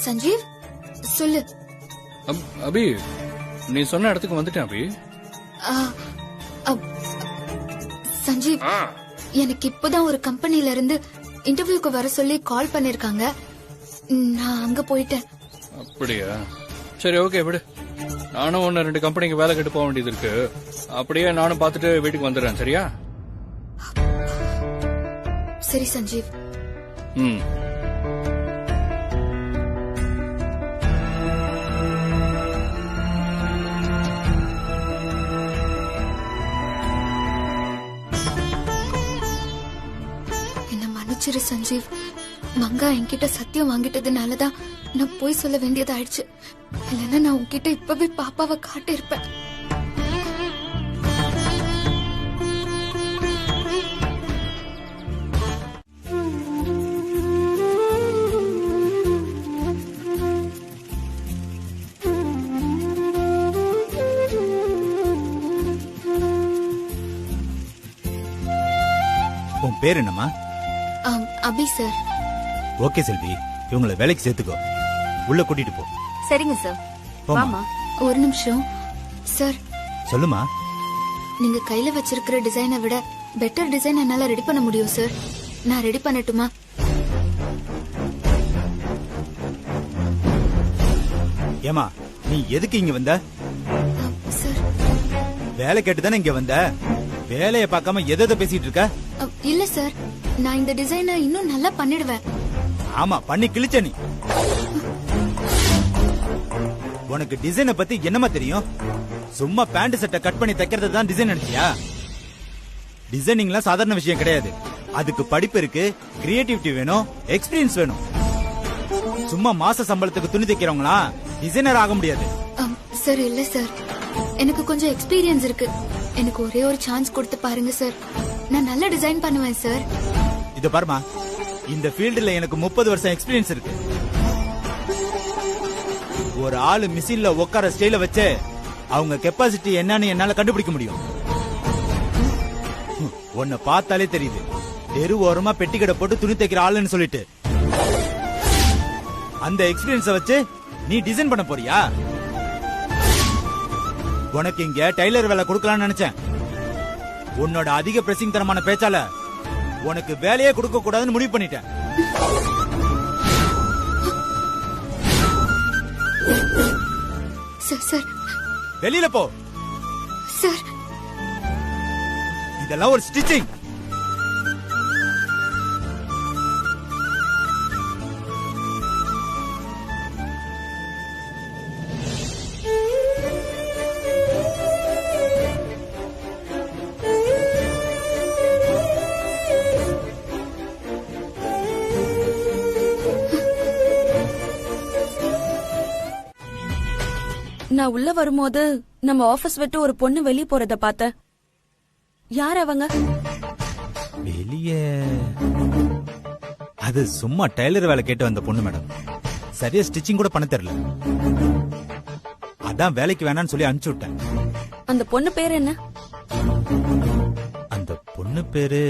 சஞ்சீவ் சொல்லு. அபி நீ சொன்ன இடத்துக்கு வந்துட்டேன் அபி. சஞ்சீவ், எனக்கு இப்பதான் ஒரு கம்பெனில இருந்து இன்டர்வியூக்கு வர சொல்லி கால் பண்ணிருக்காங்க. நான் அங்க போயிட்டேன். அப்படியா? சரி ஓகே விடு. நானும் 1-2 கம்பெனிக்கு வேலை கட்டு போக வேண்டியது இருக்கு. அப்படியே நானும் பார்த்துட்டு வீட்டுக்கு வந்துடுறேன். சரியா? சரி சஞ்சீவ். என்ன மன்னிச்சிரு சஞ்சீவ். மங்கா என்கிட்ட சத்தியம் வாங்கிட்டதுனாலதான் நான் போய் சொல்ல வேண்டியதாயிடுச்சு. இல்லைன்னா நான் உன்கிட்ட இப்பவே பாப்பாவை காட்டியிருப்பேன். உன் பேர் என்னம்மா? அபி சார். ஓகே செல்வி, இவங்களை வேலைக்கு சேர்த்துக்கோ. உள்ள கூட்டிட்டு போ. சரிங்க சார். வாமா. ஒரு நிமிஷம் சார். சொல்லுமா. நீங்க கையில வச்சிருக்கிற டிசைனை விட பெட்டர் டிசைன் என்னால ரெடி பண்ண முடியும் சார். நான் ரெடி பண்ணட்டுமா? ஏமா நீ எதுக்கு இங்க வந்த? சார் வேலை கேட்டுதானே இங்க வந்த? வேலைய பார்க்காம எதை பேசிட்டு இருக்க? இல்ல சார், நான் இந்த டிசைனை இன்னும் நல்லா பண்ணிடுவேன். ஆமா பண்ணி கிழிச்ச நீ. உனக்கு டிசைனை பத்தி என்னமா தெரியும்? சும்மா பேண்ட் சட்டை கட் பண்ணி தைக்கிறது தான் டிசைன் நினைச்சியா? டிசைனிங்லாம் சாதாரண விஷயம் கிடையாது. அதுக்கு படிப்பு இருக்கு, கிரியேட்டிவிட்டி வேணும், எக்ஸ்பீரியன்ஸ் வேணும். சும்மா மாச சம்பளத்துக்கு துணி தைக்கிறவங்களா டிசைனர் ஆக முடியாது. சார் இல்ல சார், எனக்கு கொஞ்சம் எக்ஸ்பீரியன்ஸ் இருக்கு. எனக்கு ஒரே ஒரு சான்ஸ் கொடுத்து பாருங்க சார். நான் நல்ல டிசைன் பண்ணுவேன் சார். இது பாருமா, இந்த ஃபீல்டுல எனக்கு 30 வருஷம் எக்ஸ்பீரியன்ஸ் இருக்கு. ஒரு ஆளு மிஷின்ல உட்கார ஸ்டைல வச்சு அவங்க கெப்பாசிட்டி என்னன்னு என்னால கண்டுபிடிக்க முடியும். உன்னை பார்த்தாலே தெரியுது, தெரு ஓரமா பெட்டி கடை போட்டு துணி தைக்கிற ஆளுன்னு சொல்லிட்டு. அந்த எக்ஸ்பீரியன்ஸ வச்சு நீ டிசைன் பண்ண போறியா? உனக்கு இங்க டைலர் வேலை கொடுக்கலாம்னு நினைச்சேன். உன்னோட அதிக பிரசிங் தரமான பேச்சால உனக்கு வேலையே கொடுக்க கூடாதுன்னு முடிவு பண்ணிட்டேன். சார் வெளியில போ. சார் இதெல்லாம் ஒரு ஸ்டிச்சிங். நான் உள்ள வரும்போது நம்ம ஆபீஸ் விட்டு ஒரு பொண்ணு வெளிய போறத பார்த்தேன். யார் அவங்க? வெளியே அது சும்மா டைலர் வேலை கேட்டு வந்த பொண்ணு மேடம். சரியா ஸ்டிச்சிங் கூட பண்ண தெரியல. அதான் வேலைக்கு வேணான்னு சொல்லி அனுப்பிச்சு விட்டேன். அந்த பொண்ணு பேர் என்ன? அந்த பொண்ணு பேரு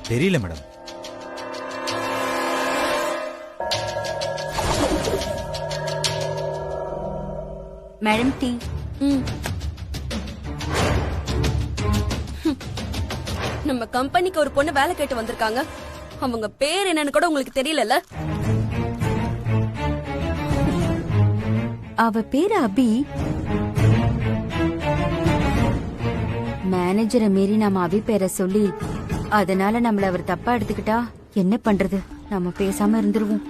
தெரியல மேடம். Madam tea. நம்ம கம்பெனிக்கு ஒரு பொண்ணு வேலை கேட்டு வந்திருக்காங்க. அவங்க பேர் என்னன்னு கூட உங்களுக்கு தெரியல? அவ பேரு அபி. மேனேஜரை மீறி நம்ம அபி பேரை சொல்லி அதனால நம்மள அவர் தப்பா எடுத்துக்கிட்டா என்ன பண்றது? நம்ம பேசாம இருந்துருவோம்.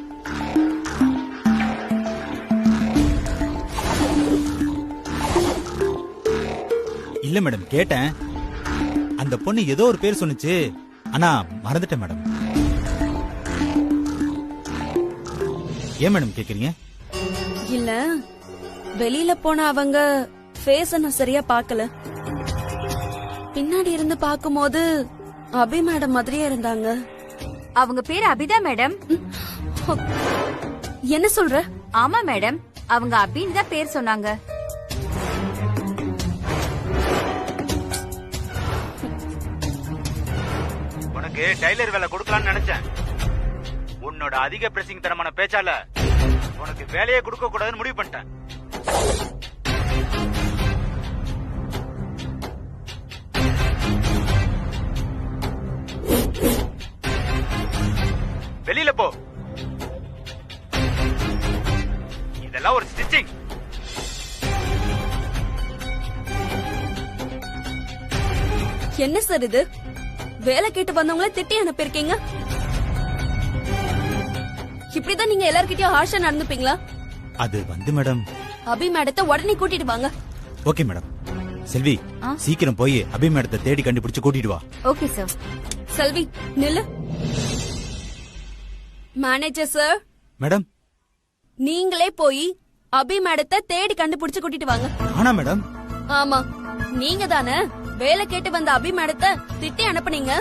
இல்ல மேடம், கேட்டேன். அந்த பொண்ணு ஏதோ ஒரு பேர் சொன்னுச்சு, ஆனா மறந்துட்டேன் மேடம். ஏன் மேடம் கேக்குறீங்க? இல்ல, வெளியில போன அவங்க ஃபேஸ் நான் சரியா பார்க்கல. பின்னாடி இருந்து பாக்கும்போது அபி மேடம் மாதிரியே இருந்தாங்க. அவங்க பேரு அபிதா மேடம். என்ன சொல்ற? ஆமா மேடம், அவங்க அபின்னு தான் பேர் சொன்னாங்க. உனக்கு டைலர் வேலை கொடுக்கலாம்னு நினைச்சேன். உன்னோட அதிக பிரசிங் தரமான பேச்சால உனக்கு வேலையே கொடுக்க கூடாதுன்னு முடிவு பண்ணிட்டேன். வெளியில போ. இதெல்லாம் ஒரு ஸ்டிச்சிங். என்ன சார் இது? வேலை கேட்டு வந்தவங்கள திட்டி அனுப்பியிருக்கீங்க. இப்படிதான் நீங்க எல்லார்கிட்டயும் ஹார்ஷா நடந்துப்பீங்களா? அது வந்து மேடம், அபி மேடத்தை உடனே கூட்டிட்டு வாங்க. Okay madam. செல்வி, சீக்கிரம் போய் அபி மேடத்தை தேடி கண்டுபிடிச்சு கூட்டிட்டு வா. Okay sir. செல்வி நில்லு. Manager sir, madam. நீங்களே போய் அபி மேடத்தை தேடி கண்டுபிடிச்சு கூட்டிட்டு வாங்க. ஆனா மேடம். ஆமா, நீங்க தானே வேலை கேட்டு வந்த அபி மேடத்தை திட்டி அனுப்புனீங்க.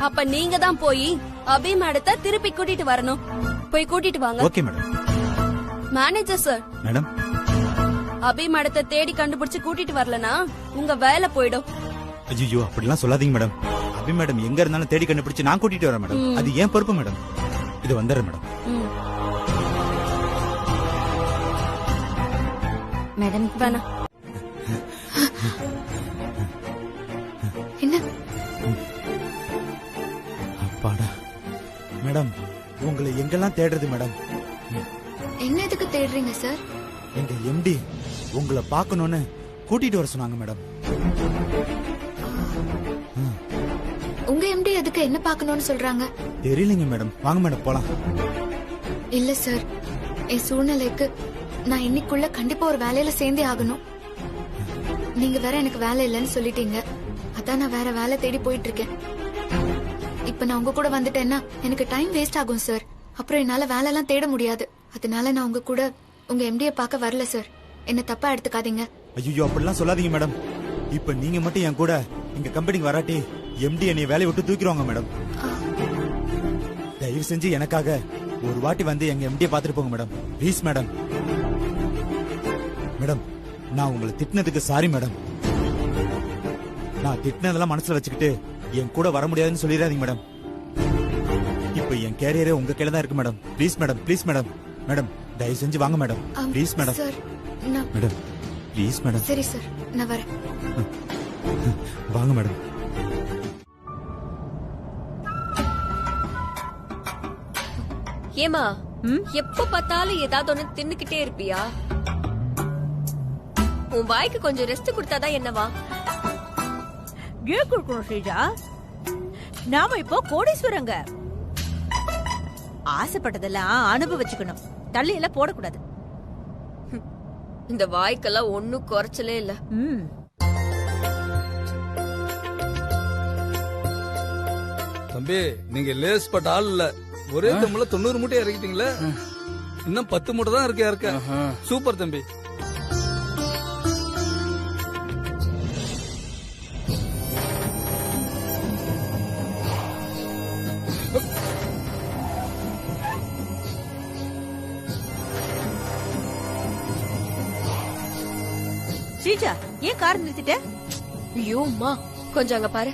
அப்ப நீங்க தான் போய் அபி மேடத்தை திருப்பி கூட்டிட்டு வரணும். போய் கூட்டிட்டு வாங்க. Okay madam. Manager sir. Madam. Abhi மேடத்தை தேடி கண்டுபிடிச்சு கூட்டிட்டு வரலனா உங்க வேலை போயிடும். ஐயோ, அப்படிலாம் சொல்லாதீங்க மேடம். அபி மேடம் எங்க இருந்தாலும் தேடி கண்டுபிடிச்சு நான் கூட்டிட்டு வரேன் மேடம். அது ஏன் பொறுப்பு மேடம். இது வந்துடுறேன் மேடம். மேடம் வேணாம். என்ன அப்பாடா. மேடம், உங்களை எங்கெல்லாம் தேடுறது மேடம்? என்ன எதுக்கு தேடுறீங்க சார்? எங்க எம்டி உங்களை பார்க்கணும்னு கூட்டிட்டு வர சொன்னாங்க மேடம். உங்க எம்டி எதுக்கு என்ன பார்க்கணும்னு சொல்றாங்க? தெரியலங்க மேடம். வாங்க மேடம் போலாம். இல்ல சார், என் சூழ்நிலைக்கு நான் இன்னைக்குள்ள கண்டிப்பா ஒரு வேலையில சேர்ந்தே ஆகணும். நீங்க வேற எனக்கு வேலை இல்லைன்னு சொல்லிட்டீங்க. அதான் நான் வேற வேலை தேடி போயிட்டு இருக்கேன். இப்ப நான் உங்க கூட வந்துட்டேன்னா எனக்கு டைம் வேஸ்ட் ஆகும் சார். அப்புறம் என்னால வேலை எல்லாம் தேட முடியாது. அதனால நான் உங்க கூட உங்க எம்டியை பார்க்க வரல சார். என்ன தப்பா எடுத்துக்காதீங்க. ஐயோ, அப்படிலாம் சொல்லாதீங்க மேடம். இப்ப நீங்க மட்டும் என் கூட எங்க கம்பெனிக்கு வராட்டி எம்டி என்னை வேலையை விட்டு தூக்கிடுவாங்க மேடம். தயவு செஞ்சு எனக்காக ஒரு வாட்டி வந்து எங்க எம்டியை பார்த்துட்டு போங்க மேடம். Please madam. மேடம், நான் உங்களை திட்டினதுக்கு சாரி மேடம். நான் திட்டினதெல்லாம் மனசுல வச்சுக்கிட்டு என் கூட வர முடியாதுன்னு சொல்லிடாதீங்க மேடம். இப்ப என் கேரியரே உங்க கையில தான் இருக்கு madam. Please madam, please madam. Madam, தயவு செஞ்சு வாங்க மேடம். Please madam. சார், நான் மேடம், ப்ளீஸ் மேடம். சரி சார், நான் வரேன். வாங்க மேடம். ஏமா, எப்ப பார்த்தாலும் ஏதாவது ஒண்ணு தின்னுக்கிட்டே இருப்பியா? உன் வாய்க்கு கொஞ்சம் ரெஸ்ட் கொடுத்தாதான் என்னவா? ஏன் கொடுக்கணும் ஸ்ரீஜா? நாம இப்போ கோடீஸ்வரங்க. ஆசைப்பட்டதெல்லாம் அனுபவிச்சுக்கணும். தள்ளி எல்லாம் போடக்கூடாது. இந்த வாய்க்கெல்லாம் ஒன்னும் குறைச்சலே இல்ல. தம்பி, நீங்க லேஸ் பட்ட ஆள் இல்ல. ஒரே தம்முல 90 மூட்டை இறக்கிட்டீங்களே. இன்னும் 10 மூட்டை தான் இருக்க. சூப்பர் தம்பி. ஸ்ரீஜா, ஏன் கார் நிறுத்திட்ட? ஐயோ அம்மா, கொஞ்சம் அங்க பாரு.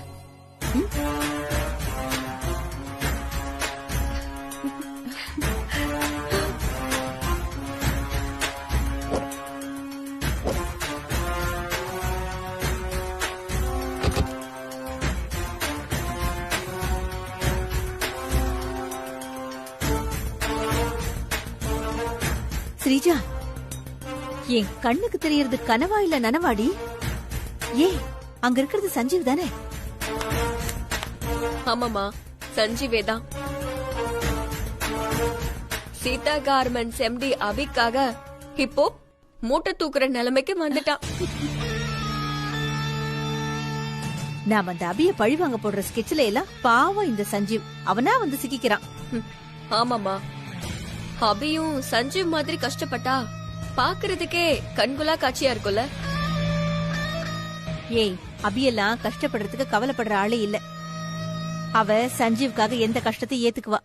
ஸ்ரீஜா, என் கண்ணுக்கு தெரியறது கனவா இல்ல நனவாடி? ஏ, அங்க இருக்கிறது சஞ்சீவ் தானே? ஆமாமா, சஞ்சீவே தான். சீதா கார்மெண்ட்ஸ் எம்டி அபிக்காக இப்போ மூட்டை தூக்குற நிலைமைக்கு வந்துட்டான். நாம அந்த அபிய பழி வாங்க போடுற ஸ்கெட்ச்ல எல்லாம் பாவம் இந்த சஞ்சீவ் அவனா வந்து சிக்கிக்கிறான். ஆமாமா, அபியும் சஞ்சீவ் மாதிரி கஷ்டப்பட்டா பாக்குறதுக்கே கண்குலா காட்சியா இருக்கும்ல. ஏய், அபியெல்லாம் கஷ்டப்படுறதுக்கு கவலைப்படுற ஆளே இல்ல. அவ சஞ்சீவ்காக எந்த கஷ்டத்தையும் ஏத்துக்குவா.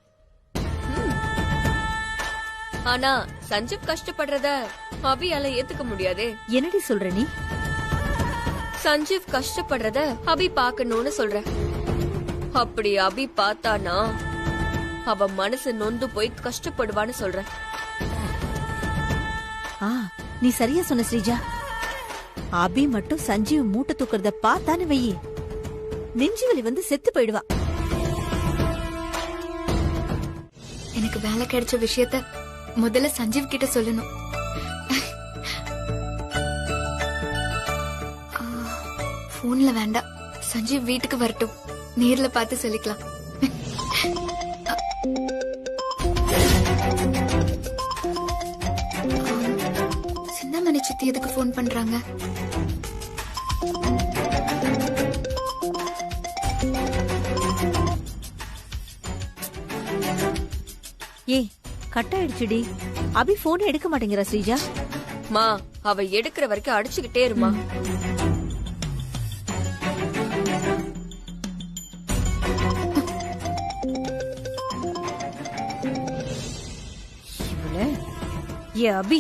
ஆனா சஞ்சீவ் கஷ்டப்படுறத அபியால ஏத்துக்க முடியாதே. என்னடி சொல்ற நீ? சஞ்சீவ் கஷ்டப்படுறத அபி பாக்கணும்னு சொல்ற. அப்படி அபி பார்த்தானா அவ மனசு நொந்து போய் கஷ்டப்படுவான்னு சொல்றேன். நீ சரியா சொன்ன ஸ்ரீஜா. அபி மட்டும் சஞ்சீவ் மூட்டை தூக்குறத பார்த்தானு வெயி, நெஞ்சு வலி வந்து செத்து போயிடுவா. எனக்கு வேலை கிடைச்ச விஷயத்த முதல்ல சஞ்சீவ் கிட்ட சொல்லணும். போன்ல வேண்டாம், சஞ்சீவ் வீட்டுக்கு வரட்டும், நேர்ல பார்த்து சொல்லிக்கலாம். சிந்தாமணி சித்தி எதுக்கு போன் பண்றாங்க? ஏய், கட் ஆயிடுச்சுடி. அபி போன் எடுக்க மாட்டேங்கிற ஸ்ரீஜா. மா, அவ எடுக்கிற வரைக்கும் அடிச்சுக்கிட்டே இருமா. ஏ அபி,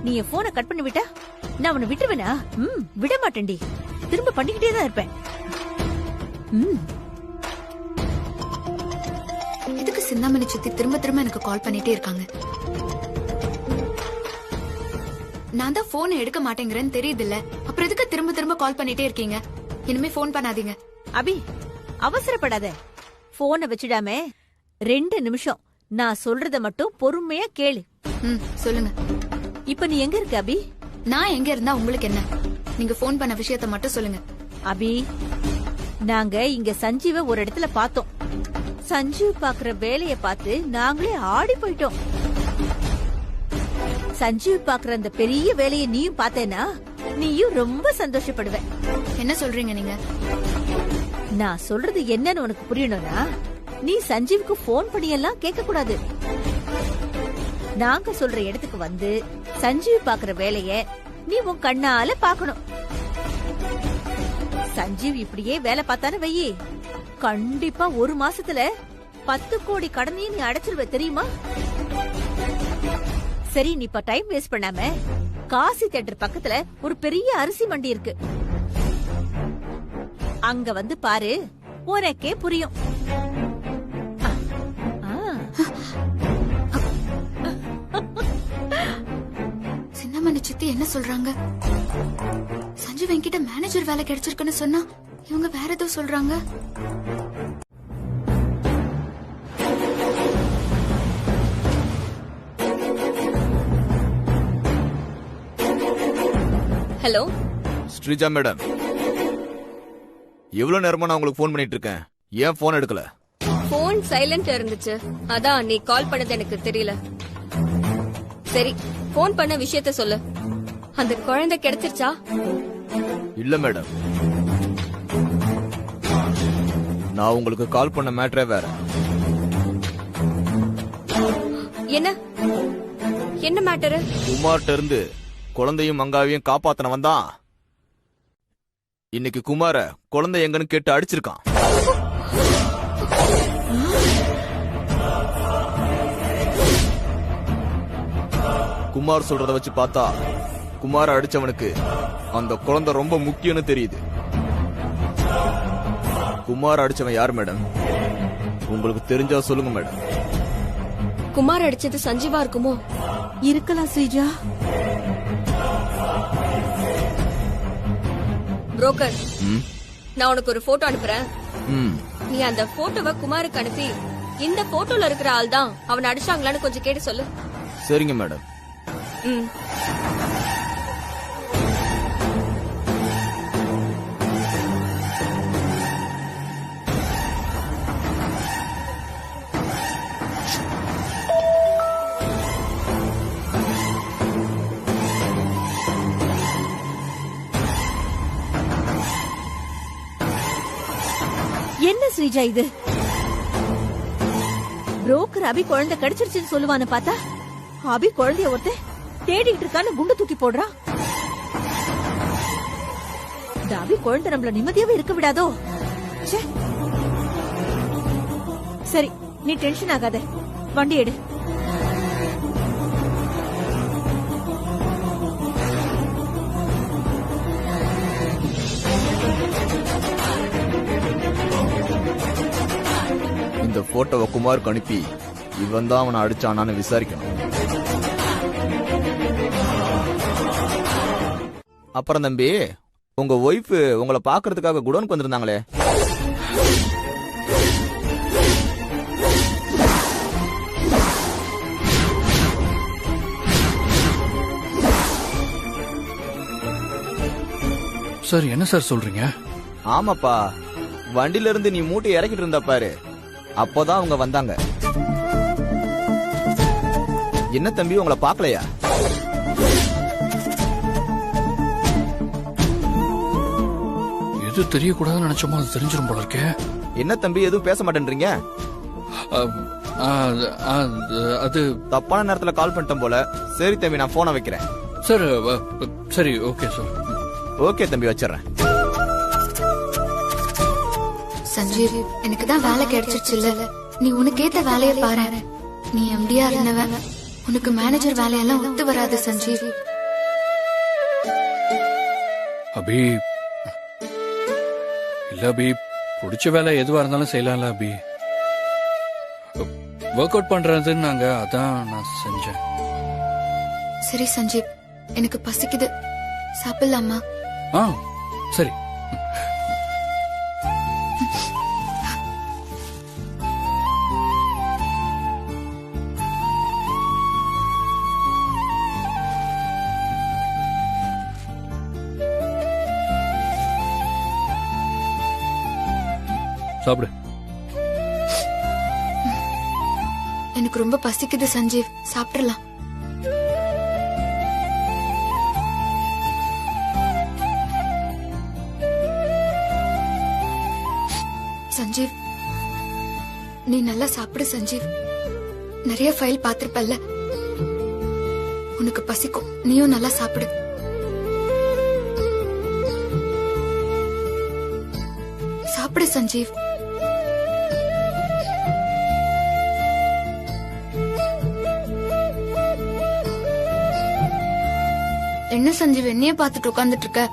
நீ என் போனை கட் பண்ணி விட்டா நான் அவனை விட்டுருவேனா? விட மாட்டேன்டி, திரும்ப பண்ணிக்கிட்டே தான் இருப்பேன். எதுக்கு சிந்தாமணி சித்தி திரும்ப திரும்ப எனக்கு கால் பண்ணிட்டே இருக்காங்க? நான் தான் போன் எடுக்க மாட்டேங்கிறேன்னு தெரியுது இல்ல, அப்புறம் எதுக்கு திரும்ப திரும்ப கால் பண்ணிட்டே இருக்கீங்க? இனிமே போன் பண்ணாதீங்க. அபி, அவசரப்படாத. போனை வச்சிடாம 2 நிமிஷம் நான் சொல்றத மட்டும் பொறுமையா கேளு. சொல்லுங்க. இப்ப நீ எங்க இருக்க அபி? நான் எங்க இருந்தா உங்களுக்கு என்ன? நீங்க போன் பண்ண விஷயத்த மட்டும் சொல்லுங்க. அபி, நாங்க இங்க சஞ்சீவ ஒரு இடத்துல பார்த்தோம். சஞ்சீவ் பாக்குற வேலைய பார்த்து நாங்களே ஆடி போயிட்டோம். சஞ்சீவ் பாக்குற அந்த பெரிய வேலையை நீயும் பார்த்தேனா நீயும் ரொம்ப சந்தோஷப்படுவ. என்ன சொல்றீங்க நீங்க? நான் சொல்றது என்னன்னு உனக்கு புரியணும்னா, நீ சஞ்சீவுக்கு போன் பண்ணியெல்லாம் கேட்க கூடாது. நாங்க சொல்ற இடத்துக்கு வந்து சஞ்சீவ் பாக்குற வேலைய நீ உன் கண்ணால பாக்கணும். சஞ்சீவ் இப்படியே வேலை பார்த்தானு வையி, கண்டிப்பா 1 மாசத்துல 10 கோடி கடனையும் நீ அடைச்சிருவ, தெரியுமா? சரி, நீ இப்ப டைம் வேஸ்ட் பண்ணாம காசி தியேட்டர் பக்கத்துல ஒரு பெரிய அரிசி மண்டி இருக்கு, அங்க வந்து பாரு, உனக்கே புரியும். சின்னமணி சித்தி என்ன சொல்றாங்க? சஞ்சீவ் என்கிட்ட மேனேஜர் வேலை கிடைச்சிருக்குன்னு சொன்னா இவங்க வேற ஏதோ சொல்றாங்க. ஹலோ ஸ்ரீஜா மேடம், எவ்வளவு நேரமா நான் உங்களுக்கு போன் பண்ணிட்டு இருக்கேன், ஏன் போன் எடுக்கல? போன் சைலண்ட் இருந்துச்சு, அதான் நீ கால் பண்ணது எனக்கு தெரியல. சரி, போன் பண்ண விஷயத்த சொல்லு. அந்த குழந்தை கிடைச்சிருச்சா? இல்ல மேடம், நான் உங்களுக்கு கால் பண்ண மேட்டரே வேற. என்ன என்ன மேட்டரு? குமார்ட்ட இருந்து குழந்தையும் மங்காவையும் காப்பாத்தனவன் தான் இன்னைக்கு குமார குழந்தை எங்கன்னு கேட்டு அடிச்சிருக்கான். குமார் சொல்றத வச்சு பார்த்தா குமார அடிச்சவனுக்கு அந்த குழந்தை ரொம்ப முக்கியம்னு தெரியுது. குமார் அடிச்சவன் யார் மேடம்? உங்களுக்கு தெரிஞ்சா சொல்லுங்க மேடம். குமார் அடிச்சது சஞ்சீவா இருக்குமோ? இருக்கலாம் ஸ்ரீஜா. புரோக்கர், நான் உனக்கு ஒரு போட்டோ அனுப்புறேன். நீ அந்த போட்டோவை குமாருக்கு அனுப்பி, இந்த போட்டோல இருக்கிற ஆள் தான் அவனை அடிச்சாங்களான்னு கொஞ்சம் கேட்டு சொல்லு. சரிங்க மேடம். என்ன ஸ்ரீஜா இது? புரோக்கர் அபி குழந்தை கிடைச்சிருச்சுன்னு சொல்லுவான்னு பார்த்தா அபி குழந்தைய ஒருத்த தேடிட்டு இருக்கான்னு குண்டு தூக்கி போடுறான். இந்த அபி குழந்தை நம்மள நிம்மதியாவே இருக்க விடாதோ? சரி, நீ டென்ஷன் ஆகாத, வண்டி எடு. இந்த போட்டோவை குமாருக்கு அனுப்பி இவன் தான் அவனை அடிச்சானான்னு விசாரிக்கணும். அப்புறம் தம்பி, உங்க ஒய்ஃப் உங்களை பாக்குறதுக்காக குடோனுக்கு வந்திருந்தாங்களே, சார் என்ன சார் சொல்றீங்க? ஆமாப்பா, வண்டில இருந்து நீ மூட்டை இறக்கிட்டு இருந்த பாரு, அப்போதான் அவங்க வந்தாங்க. என்ன தம்பி, உங்களை பாக்கலையா? எது தெரியக்கூடாதுன்னு நினைச்சோமோ அது தெரிஞ்சிரும் போல இருக்கே. என்ன தம்பி எதுவும் பேச மாட்டேன்றீங்க? அது தப்பான நேரத்துல கால் பண்ணிட்டேன் போல. சரி தம்பி, நான் போனை வைக்கிறேன். சார் சரி, ஓகே சார். ஓகே தம்பி, வச்சிடறேன். சஞ்சீவ், எனக்கு தான் வேலை கிடைச்சிருச்சு இல்ல, நீ உனக்கு ஏத்த வேலையை பாரு. நீ எம்டியா இருந்தவன், உனக்கு மேனேஜர் வேலையெல்லாம் ஒத்து வராது சஞ்சீவ். அபி, இல்ல அபி, பிடிச்ச வேலை எதுவா இருந்தாலும் செய்யலாம்ல அபி. ஒர்க் அவுட் பண்றதுன்னு நாங்க அதான் நான் செஞ்சேன். சரி சஞ்சீவ், எனக்கு பசிக்குது, சாப்பிடலாமா? சரி. சாப்பிடு. எனக்கு ரொம்ப பசிக்குது சஞ்சீவ், சாப்பிடலாம். சஞ்சீவ், நீ நல்லா சாப்பிடு சஞ்சீவ். நிறைய ஃபைல் பாத்திருப்பல்ல, உனக்கு பசிக்கும், நீயும் நல்லா சாப்பிடு. சாப்பிடு சஞ்சீவ். என்ன சஞ்சீவ் என்னையே பார்த்துட்டு உட்கார்ந்துட்டு இருக்க?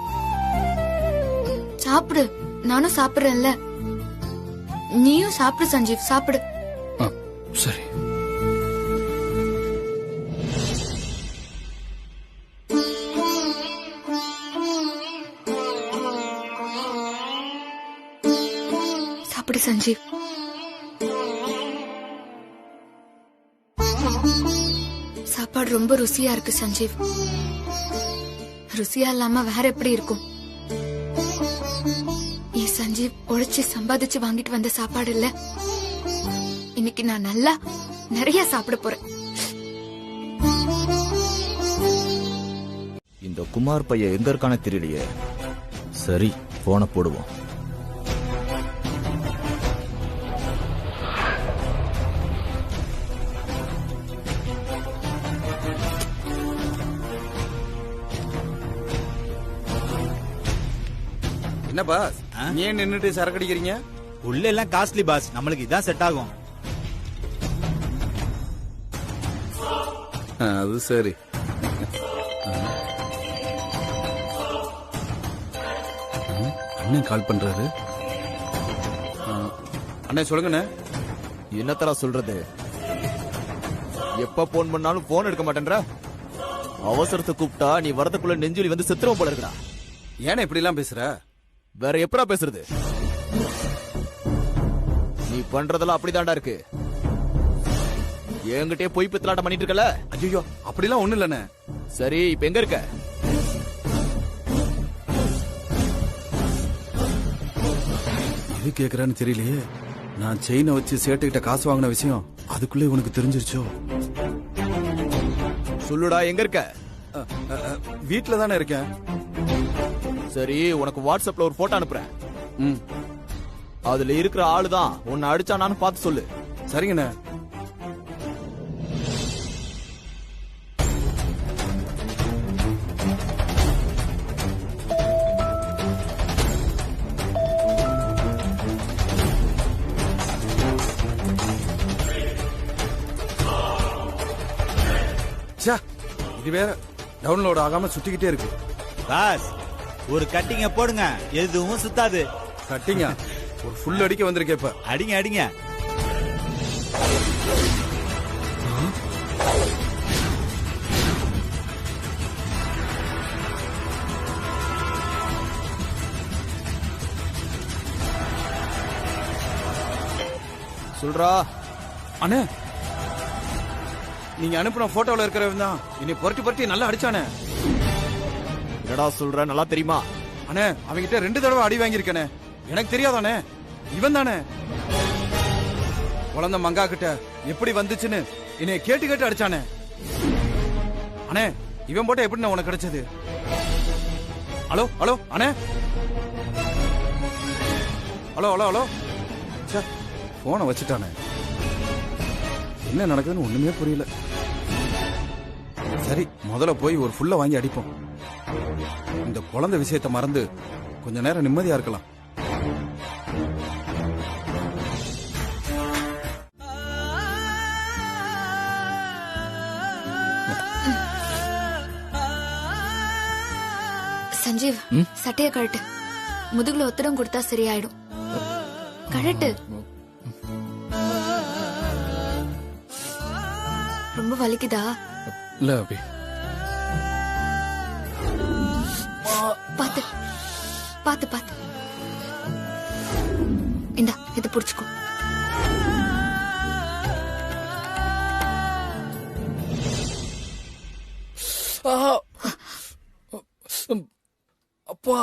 சாப்பிடு, நானும் சாப்பிடுறேன்ல. நீயும் சாப்பிடு சஞ்சீவ், சாப்பிடு. சரி. சாப்பிடு சஞ்சீவ். சாப்பாடு ரொம்ப ருசியா இருக்கு சஞ்சீவ். ருசியா இல்லாம வேற எப்படி இருக்கும்? சஞ்சீவ் உழைச்சு சம்பாதிச்சு வாங்கிட்டு வந்த சாப்பாடு இல்ல, இன்னைக்கு நான் நல்லா நிறைய சாப்பிட போறேன். இந்த குமார் பையன் எங்க இருக்கானே தெரியலையே. சரி, போன போடுவோம். என்ன பாஸ், நீ ஏன் நின்னுட்டு சரக்கு அடிக்கிறீங்க? உள்ள எல்லாம் காஸ்ட்லி பாஸ், நம்மளுக்கு இதான் செட் ஆகும். அது சரி. அண்ணன் கால் பண்றாரு. அண்ணன் சொல்லுங்கண்ணே. என்னத்தரா சொல்றது? எப்ப போன் பண்ணாலும் போன் எடுக்க மாட்டேன்ற. அவசரத்தை கூப்பிட்டா நீ வரதுக்குள்ள நெஞ்சுலி வந்து செத்துறோம் போல இருக்கா. ஏன்னா இப்படி எல்லாம் பேசுற? வேற எப்படா பேசுறது? நீ பண்றதெல்லாம் அப்படிதான்டா இருக்கு. என்கிட்டயே பொய் பித்தலாட்டம் பண்ணிட்டு இருக்கல. ஐயோ, அப்படிலாம் ஒண்ணு இல்லண்ணே. சரி, இப்ப எங்க இருக்க? எது கேக்குறான்னு தெரியலையே. நான் செயினை வச்சு சேட்டுக்கிட்ட காசு வாங்கின விஷயம் அதுக்குள்ளே உனக்கு தெரிஞ்சிருச்சோ? சொல்லுடா, எங்க இருக்க? வீட்டுல தானே இருக்கேன். சரி, உனக்கு வாட்ஸ்அப்ல ஒரு போட்டோ அனுப்புறேன். அதுல இருக்கிற ஆளுதான் உன்னை அடிச்சானான்னு பார்த்து சொல்லு. சரிங்கண்ணே. இது வேற டவுன்லோட் ஆகாம சுத்திக்கிட்டே இருக்கு. பாஸ், ஒரு கட்டிங்க போடுங்க, எதுவும் சுத்தாது. கட்டிங்க ஒரு ஃபுல் அடிக்க வந்திருக்கேன். இப்ப அடிங்க அடிங்க. சொல்றா. அண்ணே, நீங்க அனுப்புன போட்டோல இருக்கிறவன் தான் என்னை புரட்டி புரட்டி நல்லா அடிச்சானே. என்னடா சொல்ற, நல்லா தெரியுமா? அண்ணே, அவங்கிட்ட 2 தடவை அடி வாங்கியிருக்கேனே. எனக்கு தெரியாதானே? இவன் தானே குழந்தை மங்கா கிட்ட எப்படி வந்துச்சுன்னு என்னை கேட்டு கேட்டு அடிச்சானே. அண்ணே, இவன் போட்ட எப்படி உனக்கு கிடைச்சது? ஹலோ ஹலோ அண்ணே, ஹலோ ஹலோ ஹலோ. போனை வச்சுட்டானே. என்ன நடக்குதுன்னு ஒண்ணுமே புரியல. சரி, முதல்ல போய் ஒரு ஃபுல்ல வாங்கி அடிப்போம். இந்த குழந்தை விஷயத்தை மறந்து கொஞ்ச நேரம் நிம்மதியா இருக்கலாம். சஞ்சீவ், சட்டைய கழட்டு. முதுகுல ஒத்தடம் கொடுத்தா சரியாயிடும். கழட்டு. ரொம்ப வலிக்குதா? இல்ல அபி. பாத்து பாத்து பாத்து. இந்தா, இது புடிச்சுக்கோ. அப்பா,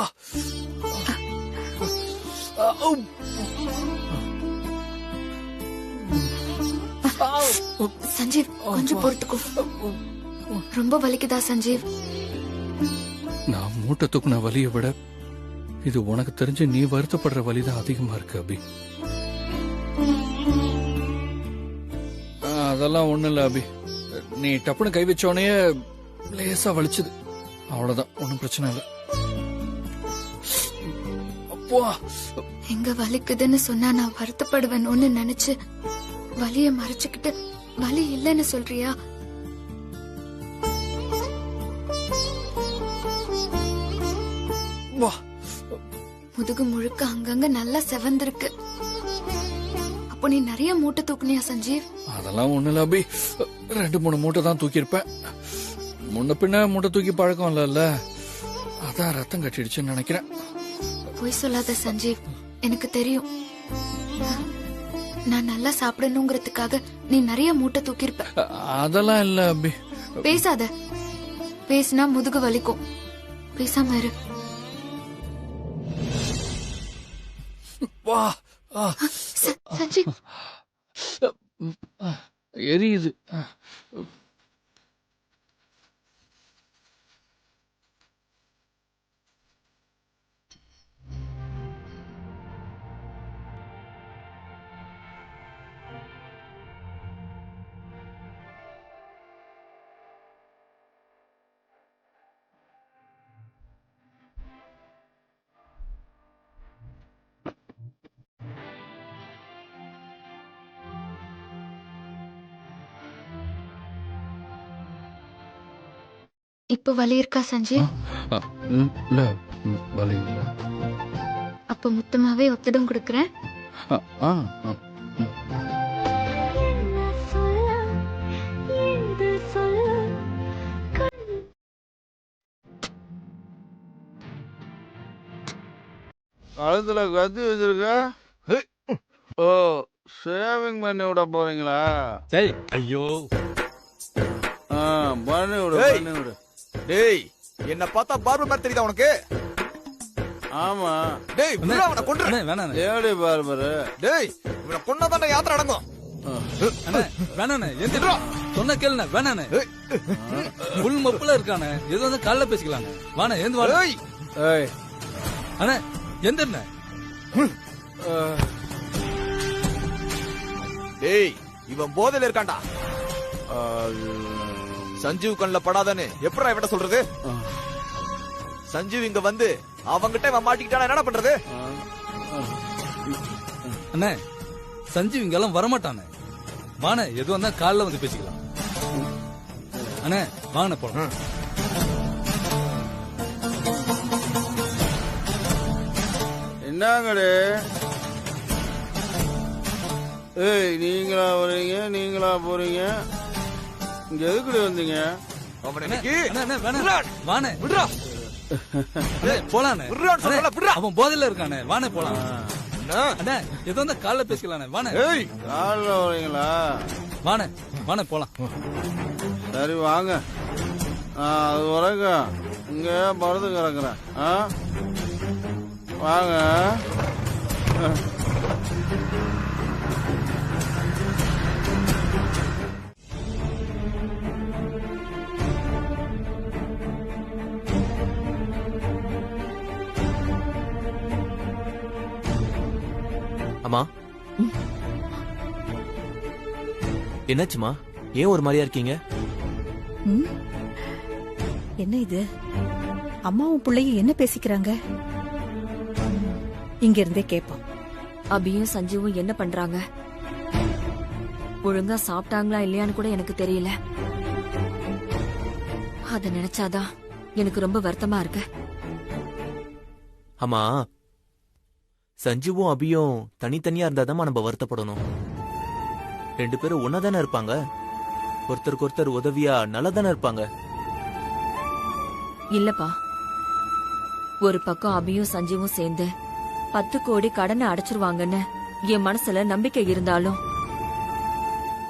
சஞ்சீவ், கொஞ்சம் பொறுத்துக்கோ. ரொம்ப வலிக்குதா சஞ்சீவ்? நான் மூட்டை தூக்குன வலியை விட இது உனக்கு தெரிஞ்சு நீ வருத்தப்படுற வலிதான் அதிகமா இருக்கு அபி. அதெல்லாம் ஒண்ணு இல்ல அபி. நீ டப்புன்னு கை வச்சோடனே லேசா வலிச்சுது, அவ்வளவுதான். ஒன்னும் பிரச்சனை இல்ல. அப்பா, எங்க வலிக்குதுன்னு சொன்னா நான் வருத்தப்படுவேன்னு நினைச்சு வலிய மறைச்சுக்கிட்டு வலி இல்லைன்னு சொல்றியா? முதுகு முழுக்க அங்கங்க நல்லா செவந்திருக்கு. அப்போ நீ நிறைய மூட்டை தூக்குனியா சஞ்சீவ்? அதெல்லாம் ஒண்ணு இல்ல அபி. 2-3 மூட்டை தான் தூக்கியிருப்பேன். முன்ன பின்ன மூட்டை தூக்கி பழக்கம் இல்ல, அதான் ரத்தம் கட்டிடுச்சுன்னு நினைக்கிறேன். பொய் சொல்லாத சஞ்சீவ், எனக்கு தெரியும். நான் நல்லா சாப்பிடணுங்கிறதுக்காக நீ நிறைய மூட்டை தூக்கியிருப்ப. அதெல்லாம் இல்ல அபி. பேசாத. பேசினா முதுகு வலிக்கும். பேசாம இரு. வா. சஞ்சீவ், எரியுது. இப்ப வலி இருக்கா சஞ்சீவ்? இல்ல, வலி இல்ல. அப்ப மொத்தமாவே ஒத்தடம் கொடுக்கறேன். கழுத்துல கத்தி வச்சிருக்க. ஓ, சேவிங் பண்ணி விட போறீங்களா? சரி. ஐயோ, பண்ணி விடு, பண்ணி விடு. டேய், என்ன பார்த்தா பார்பர் மாதிரி தெரியுதா உனக்கு? ஆமா. டேய், அவனை கொன்று. வேணாம். ஏடி பார்பர்? டேய், இவனை கொன்னாதான் யாத்திரை அடங்கும். வேணாண்ணே, எந்திரா. சொன்ன கேளுண்ணே, வேணாண்ணே. புல் மப்புல இருக்கானே, எது வந்து காலைல பேசிக்கலாங்க. வாண்ணே, எந்த வாடா. ஏய் அண்ணே, எந்திரண்ணே. டேய், இவன் போதையில இருக்கான்டா. சஞ்சீவ் கண்ணுல படாதானே எப்படா இவட்ட சொல்றது? சஞ்சீவ் இங்க வந்து அவங்கிட்ட இவன் மாட்டிக்கிட்டானா என்ன பண்றது? அண்ணே, சஞ்சீவ் இங்கெல்லாம் வரமாட்டானே. வாண்ணே, எது வந்தா காலைல வந்து பேசிக்கலாம். அண்ணே, வாண்ணே போலாம். என்னங்கடே? ஏய், நீங்களா வரீங்க, நீங்களா போறீங்க? இங்க எதுக்குடி வந்தீங்க? போலானே, அவன் போதையில இருக்கானே. வானே போலாம். அண்ணா ஏதோ அந்த காலைல பேசிக்கலானே வாண்ணே. காலைல வரீங்களா? வாண்ணே வாண்ணே போலாம். சரி வாங்க. அது வரைக்கும் இங்க படுத்து கிடக்குறேன். வாங்க. அம்மா என்னாச்சுமா? ஏன் ஒரு மாதிரியா இருக்கீங்க? என்ன இது? அம்மாவும் பிள்ளையும் என்ன பேசிக்கிறாங்க? இங்க இருந்தே கேப்போம். அபியும் சஞ்சீவும் என்ன பண்றாங்க? ஒழுங்கா சாப்பிட்டாங்களா இல்லையான்னு கூட எனக்கு தெரியல. அத நினைச்சாதான் எனக்கு ரொம்ப வருத்தமா இருக்கு. அம்மா சஞ்சுவும் அபியும் தனித்தனியா இருந்தாதான் நம்ம வருத்தப்படணும். 2 பேரும் ஒன்னாதானே இருப்பாங்க. ஒருத்தருக்கு ஒருத்தர் உதவியா நல்லதானே இருப்பாங்க. இல்லப்பா, ஒரு பக்கம் அபியும் சஞ்சீவும் சேர்ந்து 10 கோடி கடனை அடைச்சிருவாங்கன்னு என் மனசுல நம்பிக்கை இருந்தாலும்,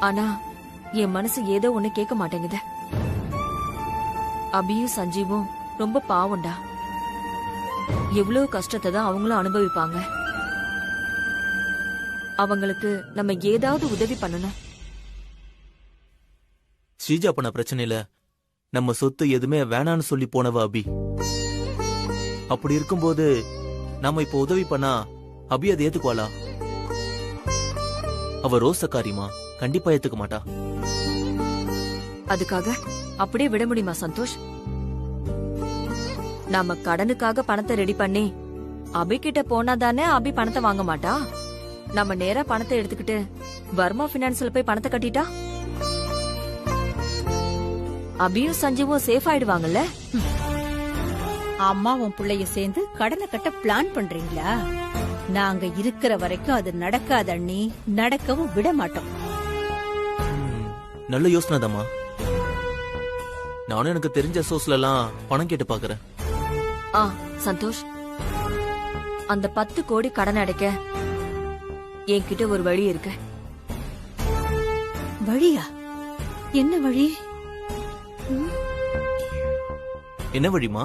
ஆனா என் மனசு ஏதோ ஒண்ணு கேட்க மாட்டேங்குது. அபியும் சஞ்சீவும் ரொம்ப பாவம்டா. எவ்வளவு கஷ்டத்தை தான் அவங்களும் அனுபவிப்பாங்க. அவங்களுக்கு நம்ம ஏதாவது உதவி பண்ணணும். ஸ்ரீஜா பண்ண பிரச்சனையில நம்ம சொத்து எதுவுமே வேணான்னு சொல்லி போனவ அபி. அப்படி இருக்கும்போது நாம இப்ப உதவி பண்ணா அபி அதை ஏத்துக்குவாளா? அவ ரோசக்காரிமா, கண்டிப்பா ஏத்துக்க மாட்டா. அதுக்காக அப்படியே விட முடியுமா சந்தோஷ்? நாம கடனுக்காக பணத்தை ரெடி பண்ணி அபி கிட்ட போனா தானே அபி பணத்தை வாங்க மாட்டா. நம்ம நேரா பணத்தை எடுத்துக்கிட்டு வர்மா பினான்ஸ்ல போய் பணத்தை கட்டிட்டா அபியும் சஞ்சீவும் சேஃப் ஆயிடுவாங்கல்ல. அம்மாவும் பிள்ளையும் சேர்ந்து கடனை கட்ட பிளான் பண்றீங்களா? நாங்க இருக்கிற வரைக்கும் அது நடக்காது அண்ணி. நடக்கவும் விட மாட்டோம். நல்ல யோசனை தாமா. நானும் எனக்கு தெரிஞ்ச சோர்ஸ்ல எல்லாம் பணம் கேட்டு பாக்குறேன். சந்தோஷ், அந்த 10 கோடி கடன் அடைக்க என்கிட்ட ஒரு வழி இருக்கு. வழியா? என்ன வழி? என்ன வழிமா?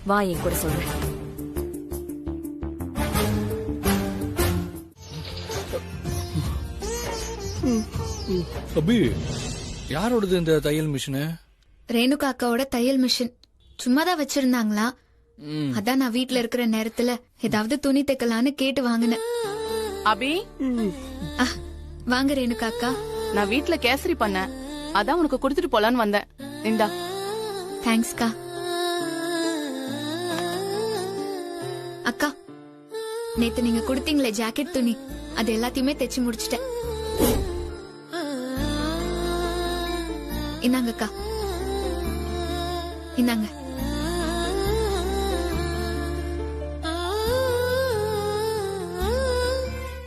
வா என் கூட சொல்றேன். அபி, யாரோடது இந்த தையல் மிஷின்? ரேணுகா அக்காவோட தையல் மிஷின். சும்மாதான் வச்சிருந்தாங்களா, அதான் நான் வீட்ல இருக்கிற நேரத்துல ஏதாவது துணி தைக்கலான்னு கேட்டு வாங்கினேன். அபி, வாங்க ரேணுகா அக்கா. நான் வீட்ல கேசரி பண்ணேன், அதான் உனக்கு கொடுத்துட்டு போலான்னு வந்தேன். இந்தா. தேங்க்ஸ்க்கா. அக்கா, நேத்து நீங்க கொடுத்தீங்களே ஜாக்கெட் துணி, அது எல்லாத்தையுமே தைச்சு முடிச்சிட்டேன். இந்தாங்க அக்கா, இந்தாங்க.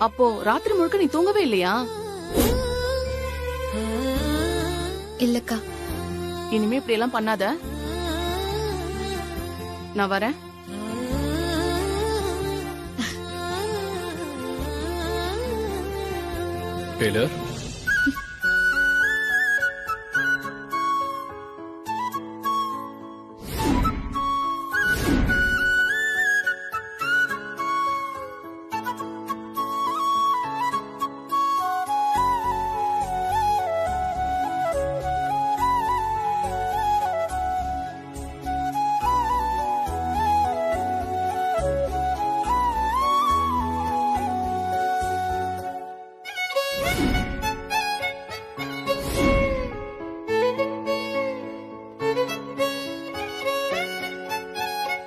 அப்போ ராத்திரி முழுக்க நீ தூங்கவே இல்லையா? இல்லக்கா. இனிமே இப்படி எல்லாம் பண்ணாத. நான் வரேன். டெய்லர்,